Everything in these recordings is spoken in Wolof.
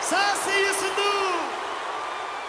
Ça, c'est Youssou Ndour.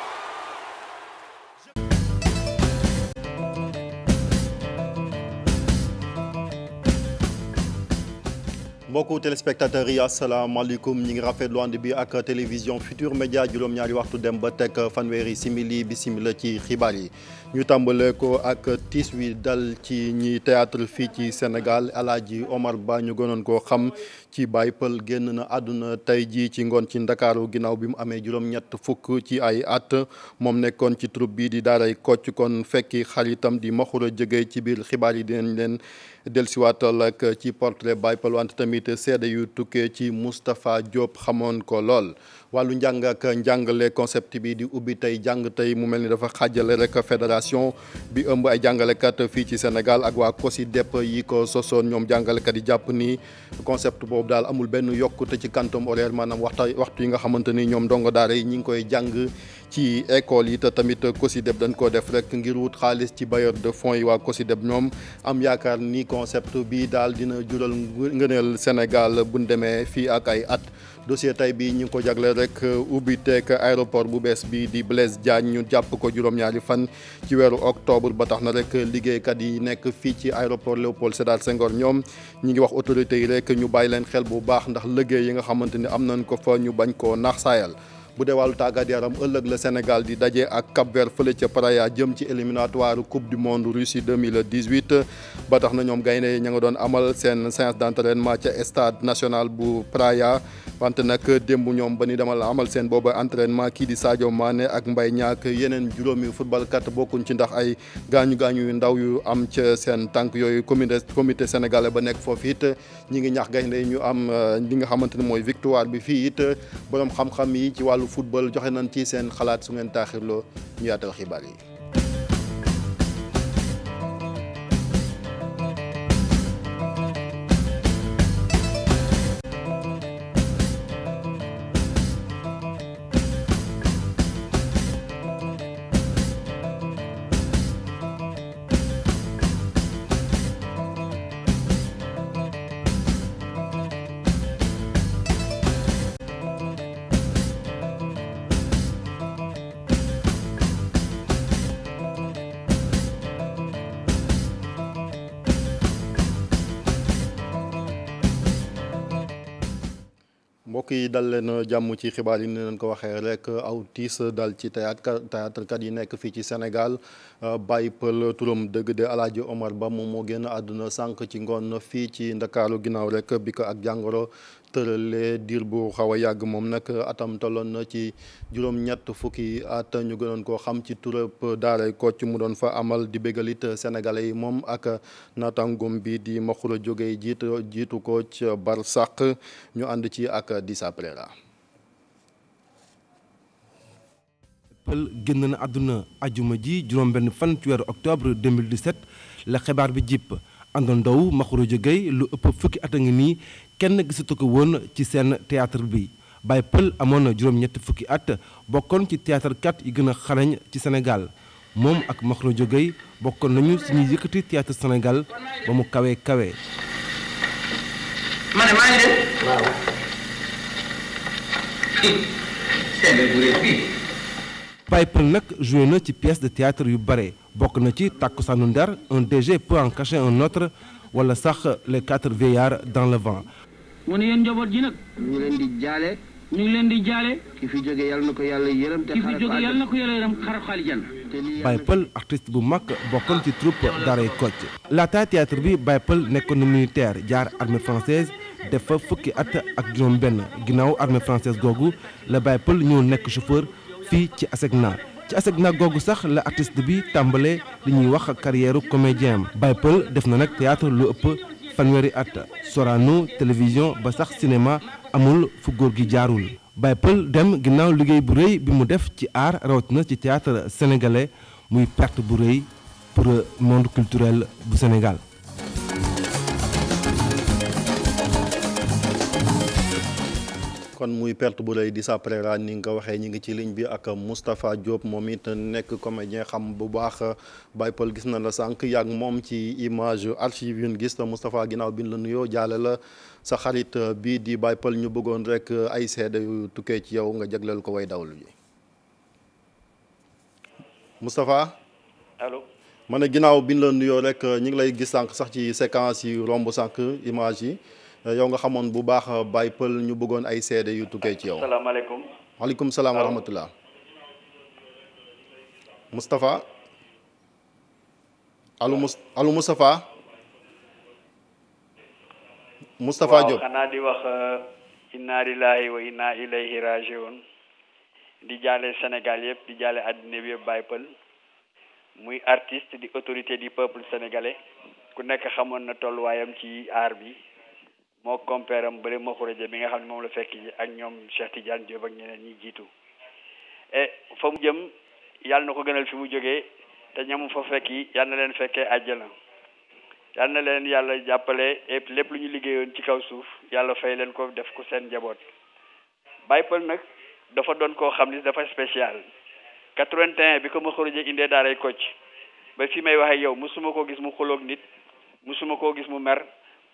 mbokku téléspectateurs yi asalaamaaleykum ñi ngi rafetlu ànd bi ak télévision Futur Média juróom-ñaari waxtu dem ba teg fanweeri simili bisimila ci xibaar yi ñu tàmbale ko ak tiis wi dal ci ñi théâtre fii ci Sénégal Alaaji Omar Ba ñu gënoon koo xam ci Baye Pël génn na àdduna tey jii ci ngoon ci Ndakaaru ginnaaw bi mu amee juróom-ñett fukk ci ay at moom nekkoon ci troupe bi di daaray Kocc kon fekki xaritam di Maxura Jëgëy ci biir xibaar yi dinañ leen dellusiwaatal ak ci portrait Baye Pël wante tamit seede yu tukkee ci Moustapha Diop xamoon ko lool wàllu njàng ak njàngale concept bi di ubbi tey jàng tey mu mel ni dafa xaajale rek fédération bi ëmb ay jàngalekat fii ci Sénégal ak waa COSYDEP yi ko sosoon ñoom jàngalekat yi jàpp ni concept boobu daal amul benn yokkute ci quantum horaire maanaam waxtu yi nga xamante ni ñoom ndongo daara yi ñi ngi koy jàng ci école yi te tamit COSYDEP dañ koo def rek ngir wut xaalis ci bailleur de fonds yi waa COSYDEP ñoom am yaakaar ni concept bi daal dina jural ngëneel Sénégal buñ demee fii ak ay at dossier tay bi ñu ngi ko jagleel rek ubbi teek aéroport bu bees bi di Blaise Diagne ñu jàpp ko juróom-ñaari fan ci weeru octobre ba tax na rek liggéeykat yi nekk fii ci aéroport Léopold Sédar Senghor ñoom ñi ngi wax autorités yi rek ñu bàyyi leen xel bu baax ndax liggéey yi nga xamante ni am nañ ko fa ñu bañ koo naax saayal bu dee wàllu tàggat yaram ëllëg la Sénégal di daje ak Cap-Vert fële ca Praia jëm ci éliminatoire coupe du monde Russie 2018 ba tax na ñoom gaynde ña nga doon amal seen séance d'entraînement ca stade national bu Praia wante nag démb ñoom ba ni demal amal seen booba entraînement kii di Sadio Mané ak Mbaye Niang yeneen juróomi footballkat bokkuñ ci ndax ay gaañu yu ndaw yu am ca seen tànk yooyu comité sénégalais ba nekk foofu it ñi ngi ñax gaynde ñu am li nga xamante ne mooy victoire bi fii it borom xam-xam yi ci wàllu football joxe nañ ci seen xalaat su ngeen taaxirloo ñu yaatal xibaar yi. mbokk yi dal leen jàmm ci xibaar yi ni leen ko waxee rek aw tiis dal ci théâtre kat yi nekk fii ci Sénégal Baye Pël turam dëgg de Alaaji Omar Ba moom moo génn àdduna sànq ci ngoon fii ci Ndakaaru ginnaaw rek bi ko ak jàngoro tëralee diir bu xaw a yàgg moom nag atam tolloon na ci juróom-ñett fukki at ñu gënoon koo xam ci turab daaray Kocc mu doon fa amal di bégalit sénégalais yi moom ak naataangoom bi di Maxura Jógey jiitu ko ca Barsàq ñu ànd ci ak Dissa Préra. Pël génn na àdduna ajuma ji juróom-benn fan ci weeru octobre 2017 la xibaar bi jipp àndandow Maxura Jógey lu ëpp fukki at a ngi nii kenn gisatu ko woon ci seen théâtre bi Baye Pël amoon na juróom-ñetti fukki at bokkoon ci théâtre kat yi gën a xarañ ci Sénégal moom ak Maxura Jógey bokkoon nañu suñuy yëkkati théâtre Sénégal ba mu kawe kawe. ma ne maa ngi dem. waaw. Baye Pël nag joué na ci pièce de théâtre yu bare bokk na ci Takkusaanu Ndar un DG peut en cacher un autre wala sax les 4 vieillards dans le vent. mu ne yéen njaboot ji nag. ñu ngi leen di jaale. ñu ngi leen di jaale. ki fi jóge yàlla na ko yàlla yërëm te ki fi jóge yàlla na ko yàlla yërëm xaral xaali janna. Baye Pël artiste bu mag bokkoon ci troupe Daaray Kocc laata théâtre bi Baye Pël nekkoon na militaire jaar armée française def fa fukki at ak juróom-benn ginnaaw armée française googu la Baye Pël ñëw nekk chauffeur fii ci ASECNA ci ASECNA googu sax la artiste bi tàmbalee li ñuy wax carrière comédien Baye Pël def na nag théâtre lu ëpp fanweeri at Sorano télévision ba sax cinéma amul fu góor gi jaarul Baye Pël dem ginnaaw liggéey bu rëy bi mu def ci art rawatina ci théâtre sénégalais muy perte bu rëy pour monde culturel bu Sénégal. kon muy perte bu rëy di sa préra ni nga ko waxee ñi ngi ci ligne bi ak Moustapha Diop moom it nekk comédien xam bu baax Baye Pël gis na la sànq yàgg moom ci image archive yu gis Moustapha ginnaaw bi ñu la nuyoo jaale la sa xarit bii di Baye Pël ñu bëggoon rek ay seede yu tukkee ci yow nga jagleel ko way dawlu yi Moustapha. allo. ma ne ginnaaw bi ñu la nuyoo rek ñu ngi lay gis sànq sax ci séquence yi romb sànq image yi. yow nga xamoon bu baax Baye Pël ñu bëggoon ay seede yu tukkee ci yow. salaamaaleykum. waaleykum salaam wa rahmatullah. Moustapha. allo Moustapha. Moustapha Diop xanaa di wax inna lillahi wa inna ilayhi rajiun di jaale Sénégal yëpp di jaale àddina bi yëpp Baye Pël muy artiste di autorité du peuple sénégalais ku nekk xamoon na tolluwaayam ci art bi. moo compère am bëri ma xuréje bi nga xam ne moom la fekk ji ak ñoom Cheikh Tidiane Diop ak ñeneen ñi jiitu et fa mu jëm yàlla na ko gënal fi mu jógee te ñamu fa fekki yàlla na leen fekkee àjjana yàlla na leen yàlla jàppale et lépp lu ñu liggéeyoon ci kaw suuf yàlla fay leen ko def ko seen njaboot. Baye Pël nag dafa doon koo xam ni dafa spécial 81 bi ko ma xuréje indee Daaray Kocc ba fi may waxee yow musuma koo gis mu xuloog nit musuma koo gis mu mer.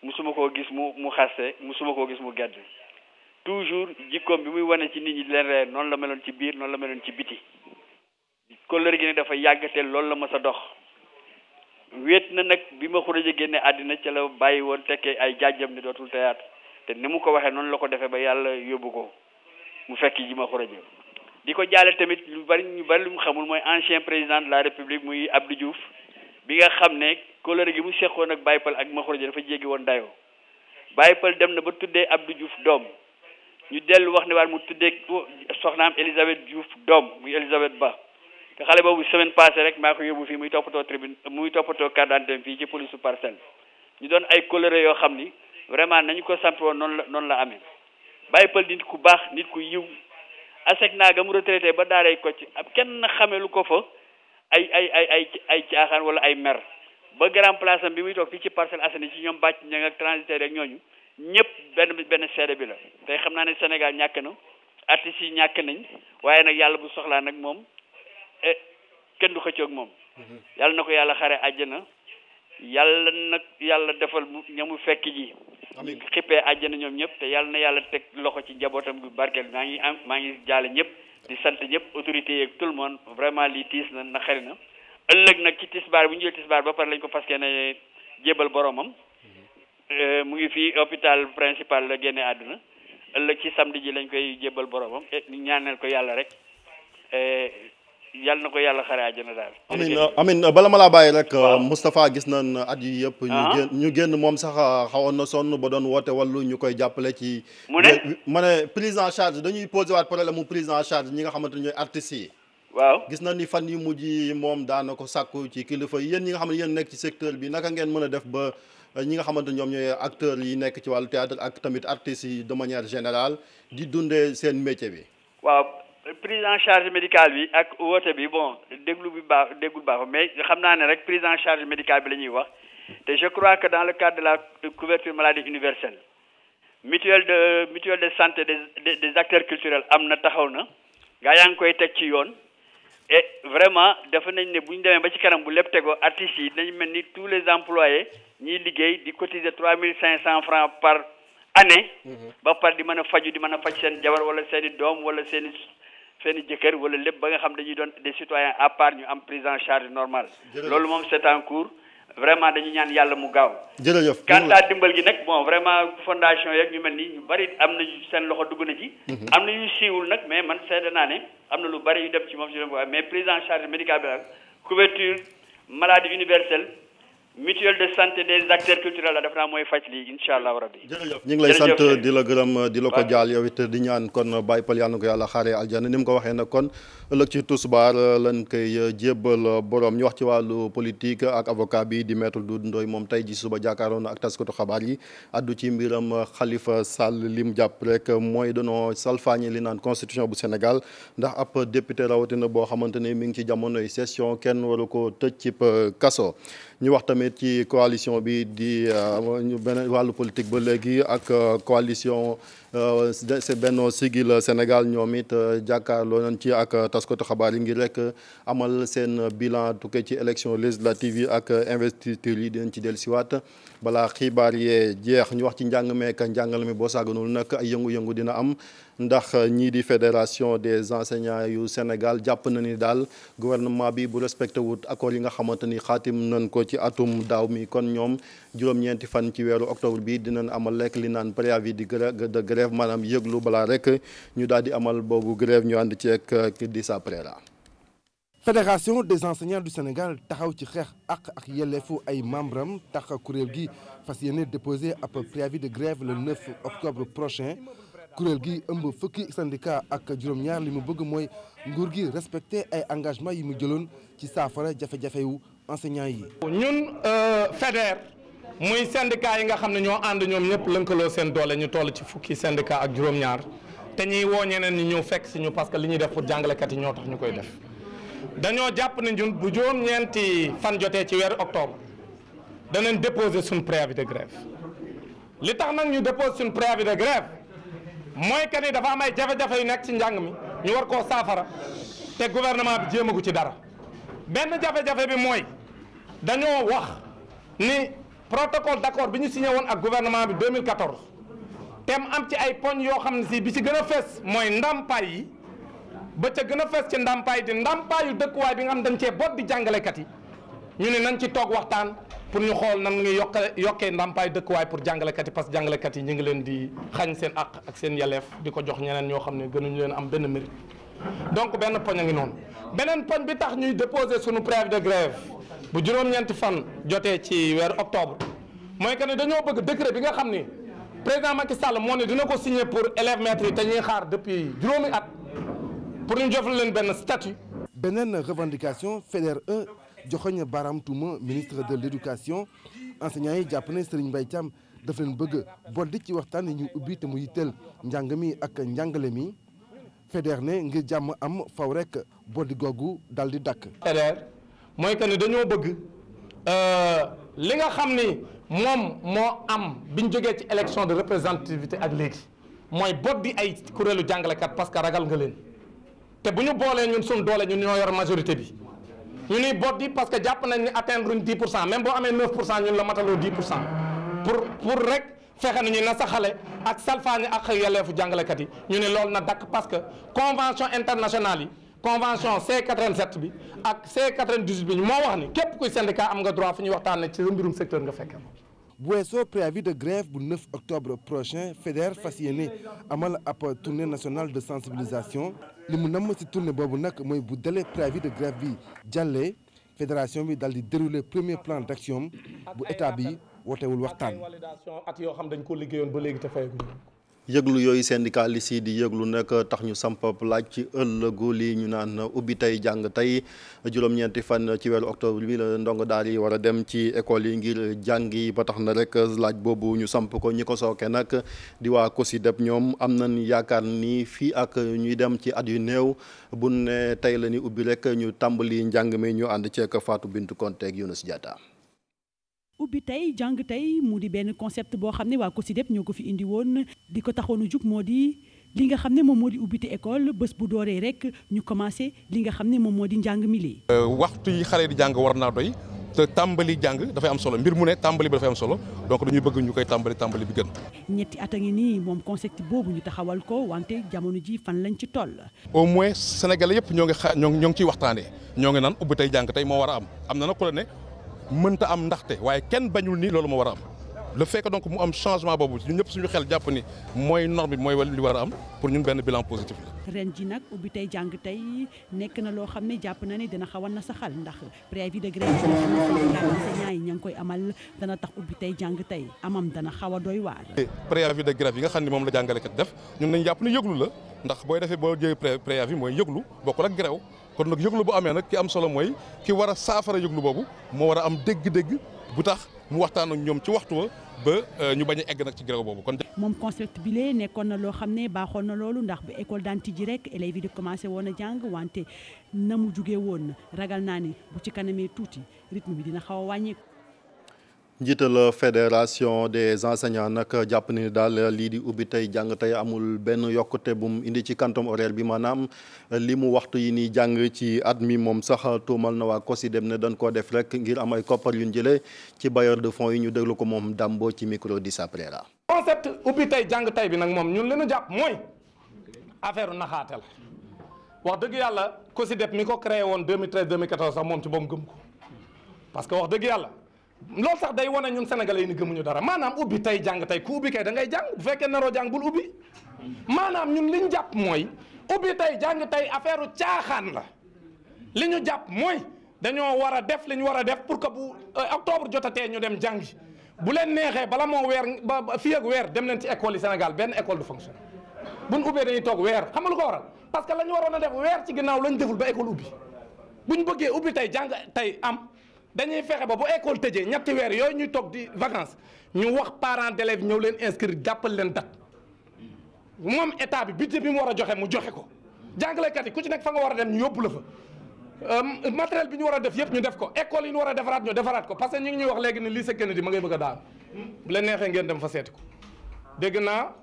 musuma koo gis mu xaste musuma koo gis mu gedd toujours jikkoom bi muy wane ci nit ñi di leen ree noonu la meloon ci biir noonu la meloon ci biti kóllëre gi ne dafa yàggatee loolu la ma sa dox wéet na nag bi ma xuréje génne àddina ca la bàyyi woon tekkee ay jaajam ne dootul théâtre te ni mu ko waxee noonu la ko defee ba yàlla yóbbu ko mu fekk ji ma xuréje di ko jaale tamit ñu bari lu mu xamul mooy ancien président de la république muy Abdou Diouf bi nga xam ne kóllëre gi mu seqoon ak Baye Pël ak ma xuréje dafa jéggi woon dayoo Baye Pël dem na ba tuddee Abdou Diouf doom ñu dellu wax ne waat mu tuddee soxnaam Elisabeth Diouf doom muy Elisabeth Ba te xale boobu semaine passée rek maa ko yóbbu fii muy toppatoo tribune muy toppatoo carte d'identité fii ci police su Parcelles ñu doon ay kóllëre yoo xam ni vraiment nañu ko samp woon noonu la amee Baye Pël nit ku baax nit ku yiw ASECNA ga mu retraité ba Daaray Kocc ab kenn xamee lu ko fa ay caaxaan wala ay mer ba grand place am bi muy toog fii ci Parcelles Assainies ci ñoom bàcc ña ak transitaire rek ñooñu ñëpp benn seede bi la tey xam naa ne Sénégal ñàkk na artistes yi ñàkk nañ waaye nag yàlla bu soxlaa nag moom kenn du xëccoog moom yàlla na ko yàlla xare àjjana yàlla defal mu ñamu fekk ji ñu xippee àjjana ñoom ñëpp te yàlla na yàlla teg loxo ci njabootam gu barkeel maa ngi jaale ñëpp di sant ñëpp autorités yeeg tout le monde vraiment lii tiis na xari na ëllëg nag ci tisbaar bu ñu jël tisbaar ba pare lañ ko fas yéene jébal boromam mu ngi fii hôpital principal la génne àdduna ëllëg ci samedi ji lañ koy jébal boromam ñu ñaanal ko yàlla rek yàlla na ko yàlla xare àjjana daal. amiin bala ma laa bàyyi rek. Moustapha gis nañ at yi yëpp. ñu génn moom sax xawoon na sonn ba doon woote wàllu ñu koy jàppale ci. mu ne ma ne prise en charge dañuy posé waat problème mu prise en charge ñi nga xamante ne ñooy artistes yi. waaw gis na ni fan yu mujj yi moom daana ko sàkku ci kilifa yéen ñi nga xam ne yéen nekk ci secteur bi naka ngeen mën a def ba ñi nga xamante ne ñoom ñooy acteurs yi nekk ci wàllu théâtre ak tamit artistes yi de manière générale di dundee seen métier bi. waaw prise en charge médicale bi ak woote bi bon déggul baax mais xam naa ne rek prise en charge médicale bi la ñuy wax te je crois que dans le cadre de la couverture maladie universelle mutuelle de santé des acteurs culturels am na taxaw na gaa yaa ngi koy teg ci yoon. et vraiment dafa nañ ne bu ñu demee ba ci kanam bu lépp tegoo artistes yi nañ mel ni tous les employés ñiy liggéey di cotiser 3500 francs par année. ba pare di mën a faju di mën a faj seen jabar wala seen i doom wala seen i jëkkër wala lépp ba nga xam dañuy doon des citoyens à part ñu am prise en charge normale. loolu moom c'est en cours vraiment dañu ñaan yàlla mu gaaw. jërëjëf quant à dimbal gi nag bon vraiment fondation yeeg ñu mel ni ñu bari am na seen loxo dugg na ci. am na yu siiwul nag mais man seede naa ne am na lu bari yu dem ci moom si leen ko mais prise en charge médicale bi couverture maladie universelle mutuelle de santé des acteurs culturels la def naa mooy faj lii incha allah rabbi. jërëjëf ñu ngi lay sant di la gërëm di la ko jaal yow it di ñaan kon Baye Peul yàlla na ko yàlla xaaree aljana ni mu ko waxee nag kon ëllëg ci tisbaar lañ koy jébbal borom ñu wax ci wàllu politique ak avocat bi di maître Doudou Ndoye moom tey ji suba jàkkaaroon ak taskatu xabaar yi addu ci mbiram Khalifa Sall lim jàpp rek mooy danoo salfaañi li naan constitution bu Sénégal ndax ab député rawatina boo xamante ne mi ngi ci jamonoy session kenn waru ko tëj ci kaso. ñu wax tamit ci coalition bi di beneen wàllu politique ba léegi ak coalition Benno Siggil Sénégal ñoom it jàkkaarloo nañ ci ak taskatu xabaar yi ngir rek amal seen bilan tukkee ci élection législative yi ak investiture yi dinañ ci dellusiwaat balaa xibaar yee jeex. ñu wax ci njàng meek njàngale mi boo sàgganul nag ay yëngu-yëngu dina am ndax ñii di fédération des enseignants yu Sénégal jàpp na ni daal gouvernement bi bu respecté wut accord yi nga xamante ni xaatim nañ ko ci atum daaw mi kon ñoom juróom-ñeenti fan ci weeru octobre bi dinañ amal lekk li naan préavis de grève maanaam yëglu balaa rek ñu daal di amal boobu grève ñu ànd ci ak di sa préra. Fédération des enseignants du Sénégal taxaw ci xeex ak yelleefu ay membres am tax kuréel gi fas yéene déposé ab préavis de grève le 9 octobre prochain. kuréel gi ëmb fukki syndicat ak juróom-ñaar li mu bëgg mooy nguur gi respecté ay engagement yi mu jëloon ci saafara jafe-jafe yu enseignants yi. ñun FEDER muy syndicat yi nga xam ne ñoo ànd ñoom ñëpp lënkaloo seen doole ñu toll ci fukki syndicat ak juróom-ñaar te ñuy woo ñeneen ñi ñëw fekk si ñu parce que li ñuy def pour jàngalekat yi ñoo tax ñu koy def dañoo jàpp ne ñun bu juróom-ñeenti fan jotee ci weeru octobre danañ déposer suñ préavis de grève li tax nag ñu déposer suñ préavis de grève mooy que ni dafa am ay jafe-jafe yu nekk ci njàng mi ñu war koo saafara te gouvernement bi jéemagu ci dara benn jafe-jafe bi mooy dañoo wax ni protocole d'accord bi ñu signé woon ak gouvernement bi 2014 te mu am ci ay poñ yoo xam ne si bi ci gën a fees mooy ndàmpaay yi ba ca gën a fees ci ndàmpaay di ndàmpaayu dëkkuwaay bi nga xam dañ cee bot di jàngalekat yi ñu ne nañ ci toog waxtaan pour ñu xool nan ngi yokkee ndàmpaay dëkkuwaay pour jàngalekat yi parce que jàngalekat yi ñu ngi leen di xañ seen àq ak seen yelleef di ko jox ñeneen ñoo xam ne gënuñu leen am benn mérite donc benn poñ a ngi noonu beneen poñ bi tax ñuy déposer suñu préavis de grève bu juróom-ñeenti fan jotee ci weeru octobre mooy que ne dañoo bëgg décret bi nga xam ni président Macky Sall moo ne dina ko signer pour élèves maîtres yi te ñuy xaar depuis juróomi at pour ñu jox leen benn statut. beneen revendication FEDER 1 joxoñ baaraam tuuma ministre de l'éducation enseignants yi jàpp ne Serigne Mbaye Thiam daf leen bëgg boddi ci waxtaan yi ñu ubbi te mu yitteel njàng mi ak njàngale mi FEDER ne ngir jàmm am faw rek boddi googu dal di dakk. FEDER mooy que ni dañoo bëgg li nga xam ni moom moo am biñ jógee ci élection de représentativité ak léegi mooy boddi ay kuréelu jàngalekat parce que ragal nga leen te bu ñu boolee ñun suñ doole ñun ñoo yor majorité bi. ñu ni bot di parce que jàpp nañ ni atteindre uñ 10% même boo amee 9% ñun la mataloo 10% pour rek fexe nañu na sa xale ak salfaañi ak yelleefu jàngalekat yi ñu ne loolu na dakk parce que convention internationale yi convention C87 bi ak C98 bi moo wax ni képp kuy syndicat am nga droit fu ñuy waxtaanee ci mbirum secteur nga fekke bu weesoo préavis de grève bu 9 octobre prochain FEDER fas yéene amal ab tournée nationale de sensibilisation li mu namm ci tournée boobu nag mooy bu délai préavis de grève bi jàllee fédération bi daal di dérouler premier plan d'action bu état bi wootewul waxtaan. at yoo xam dañ ko liggéeyoon ba léegi te fayaguñu. yëglu yooyu syndicaliste yi di yëglu nag tax ñu sampap laaj ci ëllëgu li ñu naan ubbi tey jàng tey juróom-ñeenti fan ci weeru octobre bi la ndongo daal yi war a dem ci école yi ngir jàngi ba tax na rek laaj boobu ñu samp ko ñi ko sooke nag di waa COSYDEP ñoom am nañ yaakaar ni fii ak ñuy dem ci at yu néew bu ne tey la ni ubbi rek ñu tàmbali njàng mi ñu ànd ceek Fatou Bintou Konté ak Younous Diatta. ubbi tey jàng tey mu di benn concept boo xam ne waa COSYDEP ñoo ko fi indi woon di ko taxoonu jug moo di li nga xam ne moom moo di ubbite école bés bu dooree rek ñu commencé li nga xam ne moom moo di njàng mi li waxtu yi xale di jàng war naa doy te tàmbali jàng dafay am solo mbir mu ne tàmbali bi dafay am solo donc dañuy bëgg ñu koy tàmbali bi gën. ñetti at a ngi nii moom concept boobu ñu taxawal ko wante jamono ji fan lañ ci toll. au moins sénégalais yëpp ñoo ngi ciy waxtaanee ñoo ngi naan ubbi tey jàng tey moo war a am na nag ku la ne mënta am ndaxte waaye kenn bañul ni loolu moo war a am le fait que donc mu am changement boobu ñun ñëpp suñu xel jàpp ni mooy norme bi mooy li war a am pour ñun benn bilan positif la. ren ji nag ubbi tey jàng tey nekk na loo xam ne jàpp na ne dina xaw a nasaxal ndax préavis de grève enseignants yi ña ngi koy amal dana tax ubbi tey jàng tey amam dana xaw a doy waar. préavis de grève yi nga xam ne moom la jàngalekat def ñun nañ jàpp ni yëglu la ndax booy defee boo jëlee préavis mooy yëglu bokkul ak grève kon nag yëglu bu amee nag ki am solo mooy ki war a saafara yëglu boobu moo war a am dégg-dégg bu tax mu waxtaan ak ñoom ci waxtu wa ba ñu bañ a egg nag ci grève boobu kon. moom concept bi lee nekkoon na loo xam ne baaxoon na loolu ndax bu école daan tijji rek élèves yi di commencé woon a jàng wante na mu jugee woon ragal naa ni bu ci kanamee tuuti rythme bi dina xaw a wàññeeku. njiital fédération des enseignants nag jàpp ni daal lii di ubbi tey jàng tey amul benn yokkute bu mu indi ci quantum horaire bi maanaam li mu waxtu yi ni jàng ci at mi moom sax tuumal na waa COSYDEP ne dañ koo def rek ngir am ay koppar yu ñu jëlee ci bailleur de fonds yi ñu déglu ko moom Dambo ci micro di Saprera. concept ubbi tey jàng tey bi nag moom ñun li ñu jàpp mooy affaire naxaate la wax dëgg yàlla COSYDEP mi ko créé woon 2013 2014 sax moom ci boom gëm ko parce que wax dëgg yàlla. loolu sax day wane ñun sénégalais yi ni gëmuñu dara maanaam ubbi tey jàng tey ku ubbi kay da ngay jàng bu fekkee naroo jàng bul ubbi maanaam ñun li ñu jàpp mooy ubbi tey jàng tey affaire caaxaan la li ñu jàpp mooy dañoo war a def li ñu war a def pour que bu octobre jotatee ñu dem jàngi bu leen neexee bala moo weer ba fii ak weer dem leen ci école yi Sénégal benn école du fonctionner buñ ubbee dañuy toog weer xam nga lu ko waral parce que la ñu waroon a def weer ci ginnaaw lañ deful ba école ubbi buñ bëggee ubbi tey jàng tey am. dañuy fexe ba bu école tëjee ñetti weer yooyu ñuy toog di vacances ñu wax parents d'élèves ñëw leen inscrire jàppal leen date moom état bi budget bi mu war a joxe mu joxe ko jàngalekat yi ku ci nekk fa nga war a dem ñu yóbbu la fa matériel bi ñu war a def yëpp ñu def ko école yi ñu war a defaraat ñu defaraat ko parce que ñu ngi ñuy wax léegi ni lycée Kennedy ma ngay bëgg a daal bu leen neexee ngeen dem fa seeti ko dégg naa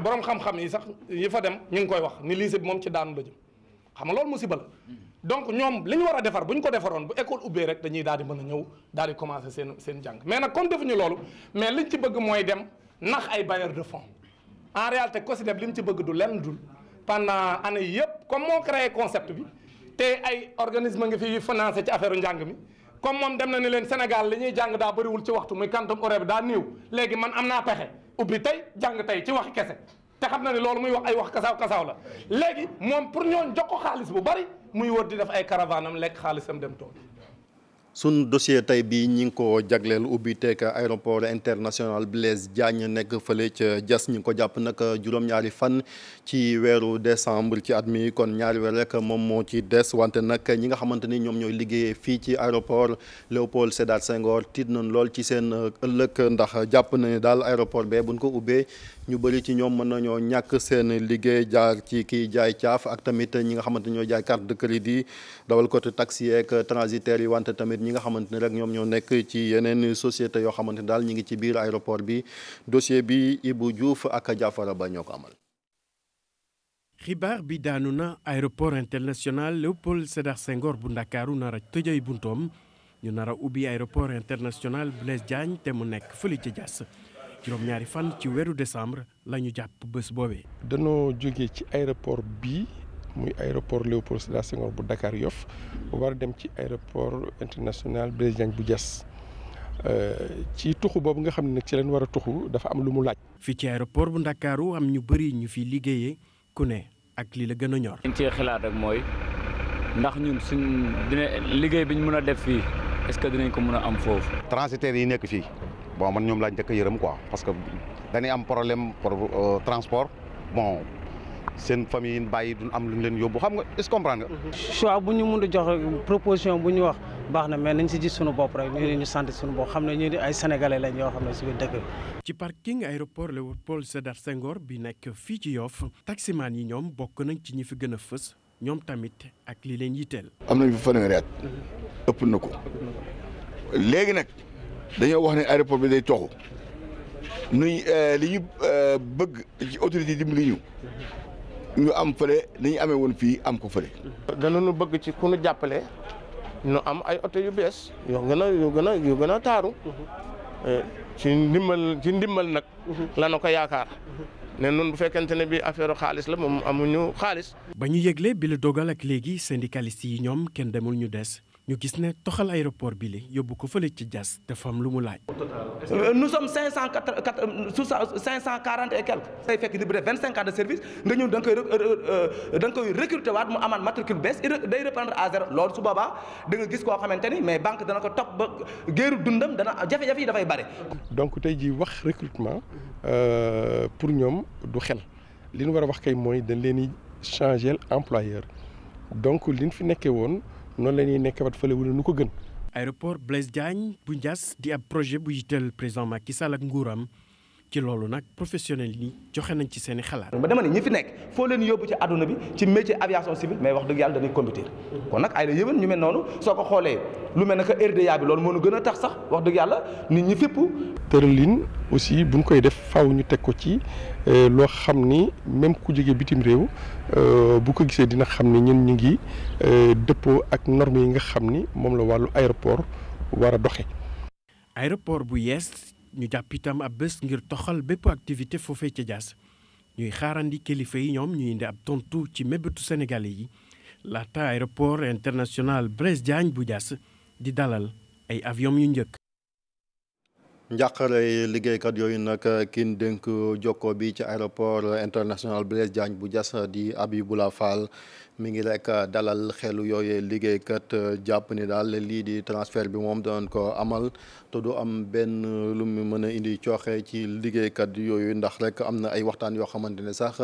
borom xam-xam yi sax yi fa dem ñu ngi koy wax ni lycée bi moom ci daanu la jëm xam nga loolu musiba la donc ñoom li ñu war a defar bu ñu ko defaroon bu école ubbee rek dañuy daal di mën a ñëw daal di commencer seen jàng mais nag comme defuñu loolu mais liñ ci bëgg mooy dem nax ay bailleurs de fonds en réalité COSYDEP li mu ci bëgg du lenn dul pendant année yi yëpp comme moo créé concept bi te ay organisme ngi fi financé ci affaire njàng mi comme moom dem na ni leen Sénégal li ñuy jàng daa bëriwul ci waxtu muy quantum horaire bi daa néew léegi man am naa pexe ubbi tey jàng tey ci waxi kese te xam na ni loolu muy wax ay wax kasaaw la léegi moom pour ñooñ jox ko xaalis bu bari muy wër di def ay caravane am lekk xaalisam dem tool. sun dossier tey bii ñi ngi ko jagleel ubbi teek aéroport international Blaise Diagne nekk fële ca Diass ñi ngi ko jàpp nag juróom-ñaari fan ci weeru décembre ci at mi kon ñaari weer rek moom moo ci des wante nag ñi nga xamante ni ñoom ñooy liggéeyee fii ci aéroport Léopold Sédar Senghor tiit nañ lool ci seen ëllëg ndax jàpp na ne daal aéroport bee buñ ko ubbee ñu bëri ci ñoom mën nañoo ñàkk seen liggéey jaar ci kiy jaay caaf ak tamit ñi nga xamante ni ñooy jaay carte de crédit dawal côté taxi ak transitaires yi wante tamit ñi nga xamante ni rek ñoom ñoo nekk ci yeneen société yoo xamante ni daal ñi ngi ci biir aéroport bi dossier bi Ibou Diouf ak Diafara Ba ñoo ko amal. xibaar bi daanu na aéroport international Léopold Sédar Senghor bu Ndakaaru nar a tëj ay buntoom ñu nar a ubbi aéroport international Blaise Diagne te mu nekk fële ca Diass juróom-ñaari fan ci weeru décembre la ñu jàpp bés boobee. danoo jógee ci aéroport bii muy aéroport Léopold Sédar Senghor bu Dakar Yoff bu war a dem ci aéroport international Blaise Diagne bu Diass ci tuxu boobu nga xam ne nag ci leen war a tuxu dafa am lu mu laaj. fii ci aéroport bu Ndakaaru am ñu bëri ñu fi liggéeyee ku ne ak li la gën a ñor. liñ ci xalaat rek mooy ndax ñun suñ dina liggéey bi ñu mën a def fii est-ce que dinañ ko mën a am foofu. transitaires yi nekk fii bon man ñoom laa njëkk a yërëm quoi parce que dañuy am problème pour transport bon seen famille yi bàyyi duñ am lu ñu leen yóbbu xam nga est-ce que comprendre nga. choix bu ñu mën a jox proposition bu ñu wax baax na mais nañ si gis suñu bopp rek ñu sant suñu bopp xam ne ñu di ay sénégalais lañ yoo xam ne si biir dëkk bi. ci parking aéroport Léopold Sédar Senghor bi nekk fii ci Yoff taximaan yi ñoom bokk nañ ci ñi fi gën a fës ñoom tamit ak li leen yitteel. am nañ fi fanweeri at ëpp na ko léegi nag dañoo wax ne aéroport bi day toxu nuy li ñu bëgg ci autorité dimbali ñu am fële li ñu amee woon fii am ko fële. danañu bëgg ci ku ñu jàppale ñu am ay oto yu bees yu gën a taaru ci ndimbal nag la na ko yaakaar ne nun bu fekkente ne bi affaire xaalis la moom amuñu xaalis. ba ñu yëgle bi la dogal ak léegi syndicalistes yi ñoom kenn demul ñu des ñu gis ne toxal aéroport bi li yóbbu ko fële ci Diass dafa am lu mu laaj. nous sommes 540 et quelques. day fekk di bu def 25 ans de service nga ñëw da nga koy recruter waat mu amaat matricule bees day reprendre à zéro loolu su boobaa da nga gis koo xamante ni mais banque dana ko topp ba géeru dundam dana jafe-jafe yi dafay bare. donc tey jii wax recrutement pour ñoom du xel li ñu war a wax kay mooy dañ leen di changer employeur donc li ñu fi nekkee woon noonu la ñuy nekkee wat fële wala nu ko gën. aéroport Blaise Diagne bu Diass di ab projet bu yitteel président Macky Sall ak nguuram ci loolu nag professionnel yi joxe nañ ci seen i xalaat. ba dama ne ñi fi nekk foo leen yóbbu ci àdduna bi ci métier aviation civile mais wax dëgg yàlla dañuy compétir kon nag ay la yëwén ñu mel noonu soo ko xoolee lu mel ne que RDA bi loolu moo nu gën a tax sax wax dëgg yàlla nit ñi fépp. tëralin aussi buñ koy def faaw ñu teg ko ci loo xam ni même ku jógee bitim réew bu ko gisee dina xam ni ñun ñu ngi dëppoo ak normes yi nga xam ni moom la wàllu aéroport war a doxe aéroport bu yees ñu jàpp itam ab bés ngir toxal bépp activité foofee ca Diass ñuy xaarandi kilifa yi ñoom ñu indi ab tontu ci mébétu sénégalais yi laata aéroport international Blaise Diagne bu Diass di dalal ay avion yu njëkk. njàqare liggéeykat yooyu nag kin dénk jokko bi ci aéroport international Blaise Diagne bu Diass di Abiboula Fall mi ngi rek dalal xelu yooyee liggéeykat jàpp ni daal lii di transfert bi moom doon ko amal te du am benn lu mu mën a indi cooxe ci liggéeykat yooyu ndax rek am na ay waxtaan yoo xamante ne sax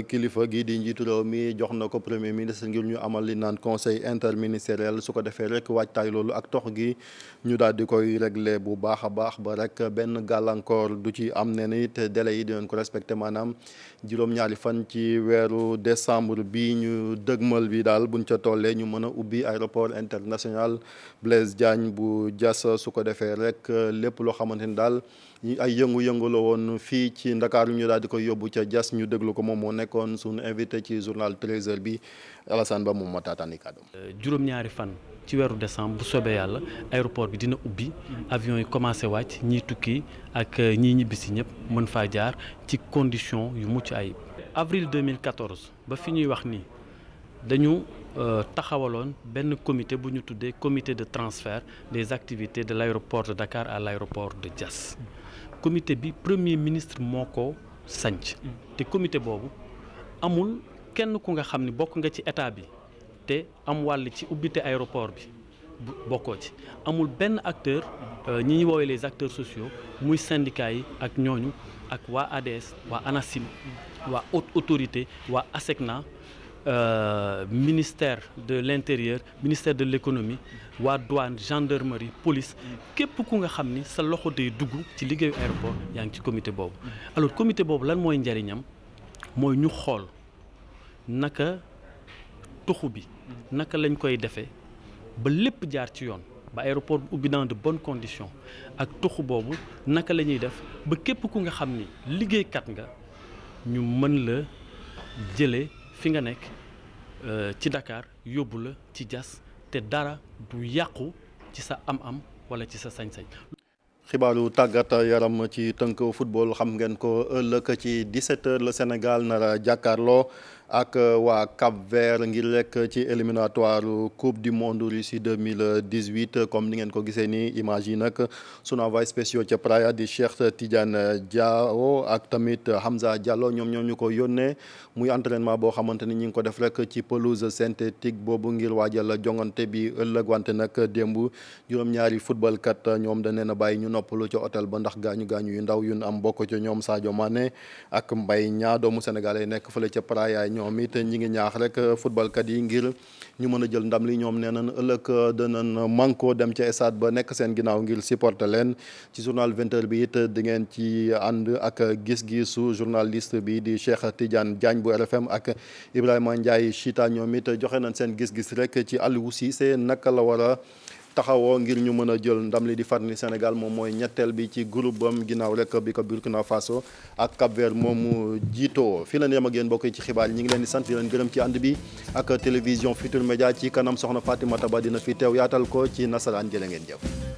kilifa gi di njiitu réew mi jox na ko premier ministre ngir ñu amal li naan conseil interministériel su ko defee rek waajtaay loolu ak tox gi ñu daal di koy régler bu baax a baax ba rek benn gàllankoor du ci am ne ni te délai yi dinañ ko respecté maanaam juróom-ñaari fan ci weeru décembre bi ñu dëgmal bi daal buñ ca tollee ñu mën a ubbi aéroport international Blaise Diagne bu Diass su ko defee rek lépp loo xamante ni daal ay yëngu-yëngu la woon fii ci Ndakaaru ñu daal di koy yóbbu ca Diass ñu déglu ko moom moo nekkoon suñu invité ci journal 13h bi Alassane Ba moom moo taataani kàddu. juróom-ñaari fan ci weeru décembre bu soobee yàlla aéroport bi dina ubbi avion yi commencé wàcc ñiy tukki ak ñiy ñibbisi ñëpp mën faa jaar ci condition yu mucc ayib. avril 2014 ba fi ñuy wax nii dañu taxawaloon benn comité bu ñu tuddee comité de transfert des activités de l'aéroport de Dakar à l'aéroport de Diass. comité bi premier ministre moo ko sanc te comité boobu amul kenn ku nga xam ni bokk nga ci état bi te am wàll ci ubbite aéroport bi bokkoo ci amul benn acteur ñi ñuy woowee les acteurs sociaux muy syndicats yi ak ñooñu ak waa ADS waa ANACIM waa haute autorité waa ASECNA ministère de l'intérieur ministère de l'économie waa douane gendarmerie police képp ku nga xam ni sa loxo day dugg ci liggéeyu aéroport yaa ngi ci comité boobu. alors comité boobu lan mooy njariñam mooy ñu xool naka tuxu bi naka lañ koy defee ba lépp jaar ci yoon ba aéroport bi ubbi dans de bonnes conditions ak tuxu boobu naka la ñuy def ba képp ku nga xam ni liggéeykat nga ñu mën la jëlee fi nga nekk ci Dakar yóbbu la ci Diass te dara du yàqu ci sa am-am wala ci sa sañ-sañ. xibaaru tàggat yaram ci tënk football xam ngeen ko ëllëg ci 17h la Sénégal nara jàkkaarloo ak waa Cap-Vert ngir rek ci éliminatoire coupe du monde Russie 2018 comme ni ngeen ko gisee ni image yi nag sunu envoyé spéciaux ca Praia di Cheikh Tidiane Diao ak tamit Hamza Diallo ñoom ñoo ñu ko yónnee muy entraînement boo xamante ni ñu ngi ko def rek ci pelouse synthétique boobu ngir waajal jongante bi ëllëg wante nag démb juróom-ñaari football kat ñoom dañ leen a bàyyi ñu noppalu ca hôtel ba ndax gaañu yu ndaw yu am bokk ca ñoom Sadio Mané ak Mbaye Niang doomu Sénégalais nekk fële ca Praia ñoom it ñi ngi ñaax rek footballkat yi ngir ñu mën a jël ndam li ñoom nee nañ ëllëg danañ manko dem ca stade ba nekk seen ginnaaw ngir supporter leen ci journal 20h bi it di ngeen ci ànd ak gis-gisu journaliste bi di Cheikh Tidiane Diagne bu RFM ak Ibrahima Ndiaye Chita ñoom it joxe nañ seen gis-gis rek ci Aliou Cissé naka la war a taxawoo ngir ñu mën a jël ndam li di fàttali Sénégal moom mooy ñetteel bi ci groupe bam ginnaaw rek bi ko Burkina Faso ak Cap-Vert moomu jiitoo fii la ñu yem ak yéen mbokk yi ci xibaar yi ñu ngi leen di sant di leen gërëm ci ànd bi ak télévision Futurs Médias ci kanam soxna Fatimata Ba dina fi teew yaatal ko ci nasaraan jële ngeen jëf